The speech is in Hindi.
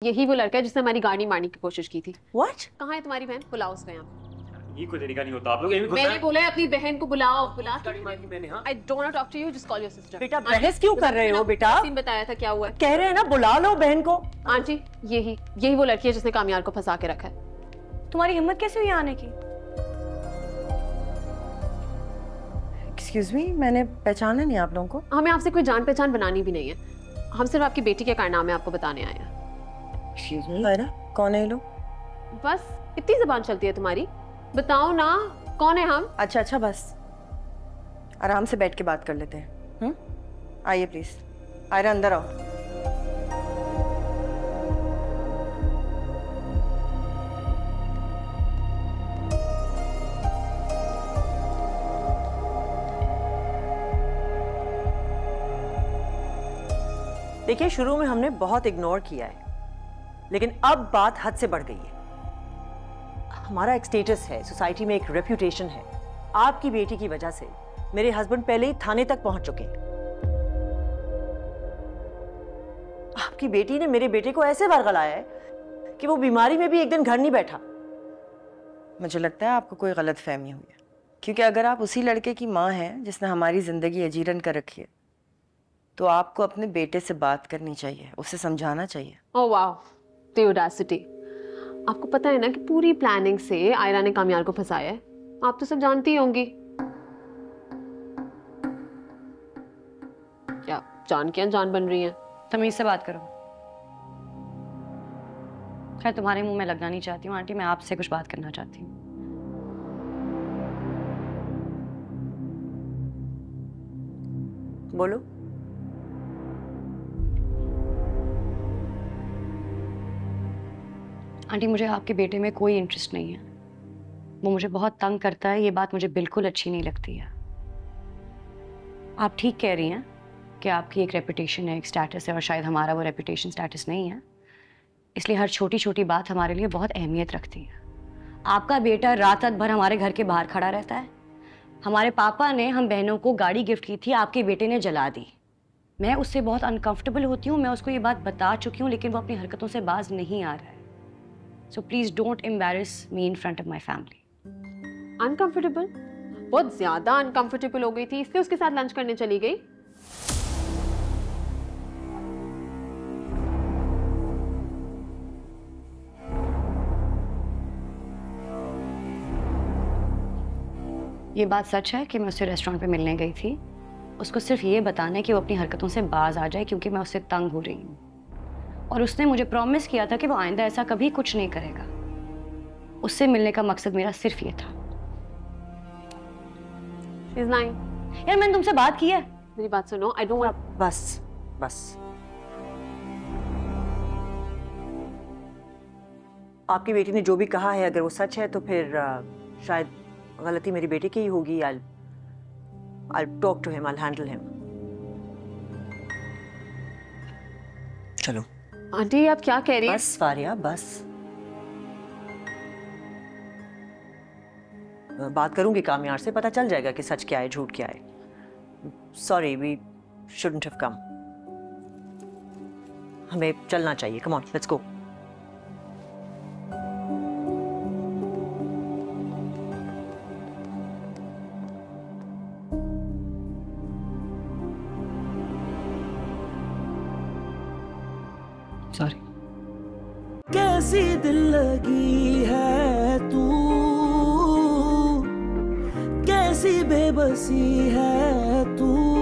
यही वो लड़का है जिसने हमारी गाड़ी मारने की कोशिश की थी। What? कहाँ है तुम्हारी बहन? बुलाओ उसको यहाँ। ये कोई तरीका नहीं होता, आप लोग मैंने बोला है अपनी बहन को बुलाओ। बुला मैंने हाँ I don't want to talk to you, just call your sister। बेटा बहस क्यों कर रहे हो बेटा? सीन बताया था क्या हुआ है? कह रहे हैं ना बुला लो बहन को। आंटी यही वो लड़की है जिसने कामयार को फंसा के रखा है। तुम्हारी हिम्मत कैसे हुई आने की? Excuse me, मैंने पहचाना नहीं आप लोगों को। हमें आपसे कोई जान पहचान बनानी भी नहीं है, हम सिर्फ आपकी बेटी के कारनामे आपको बताने आए हैं। Excuse me, सायरा, कौन है ये लोग? बस इतनी जबान चलती है तुम्हारी? बताओ ना कौन है हम? अच्छा बस आराम से बैठ के बात कर लेते हैं। आइए प्लीज। आयरा अंदर आओ। देखिए शुरू में हमने बहुत इग्नोर किया है, लेकिन अब बात हद से बढ़ गई है। हमारा एक स्टेटस है, सोसाइटी में एक रेप्यूटेशन है। आपकी बेटी की वजह से मेरे हस्बैंड पहले ही थाने तक पहुंच चुके हैं। आपकी बेटी ने मेरे बेटे को ऐसे वर्गलाया है कि वो बीमारी में भी एक दिन घर नहीं बैठा। मुझे लगता है आपको कोई गलतफहमी हुई है, क्योंकि अगर आप उसी लड़के की माँ हैं जिसने हमारी जिंदगी अजीरन कर रखी है, तो आपको अपने बेटे से बात करनी चाहिए, उसे समझाना चाहिए। ओह वाह, द ऑडेसिटी। आपको पता है ना कि पूरी प्लानिंग से आयरा ने कामयार को फंसाया है। आप तो सब जानती होंगी। क्या जान के अनजान बन रही हैं? तमीज से बात करो। खैर तुम्हारे मुंह में लगना नहीं चाहती हूँ आंटी, मैं आपसे कुछ बात करना चाहती हूँ। बोलो। आंटी मुझे आपके बेटे में कोई इंटरेस्ट नहीं है। वो मुझे बहुत तंग करता है, ये बात मुझे बिल्कुल अच्छी नहीं लगती है। आप ठीक कह रही हैं कि आपकी एक रेपुटेशन है, एक स्टेटस है, और शायद हमारा वो रेपुटेशन स्टेटस नहीं है, इसलिए हर छोटी छोटी बात हमारे लिए बहुत अहमियत रखती है। आपका बेटा रात भर हमारे घर के बाहर खड़ा रहता है। हमारे पापा ने हम बहनों को गाड़ी गिफ्ट की थी, आपके बेटे ने जला दी। मैं उससे बहुत अनकंफर्टेबल होती हूँ, मैं उसको ये बात बता चुकी हूँ, लेकिन वो अपनी हरकतों से बाज नहीं आ रहा है। So please don't embarrass me in front of my family. Uncomfortable? बहुत ज्यादा अनकंफर्टेबल हो गई थी, इसलिए उसके साथ लंच करने चली गई। ये बात सच है कि मैं उससे रेस्टोरेंट पे मिलने गई थी। उसको सिर्फ ये बताना है कि वो अपनी हरकतों से बाज आ जाए, क्योंकि मैं उससे तंग हो रही हूँ। और उसने मुझे प्रॉमिस किया था कि वो आइंदा ऐसा कभी कुछ नहीं करेगा। उससे मिलने का मकसद मेरा सिर्फ ये था। She's lying। यार मैंने तुमसे बात की है। मेरी बात सुनो। I don't want। बस आपकी बेटी ने जो भी कहा है, अगर वो सच है तो फिर शायद गलती मेरी बेटी की ही होगी। I'll talk to him, I'll handle him। चलो। आंटी आप क्या कह रही हैं? बस फारिया बस। बात करूंगी कामयार से, पता चल जाएगा कि सच क्या है झूठ क्या है। Sorry, we shouldn't have come. हमें चलना चाहिए। Come on, let's go. Sorry. कैसी दिल लगी है तू, कैसी बेबसी है तू।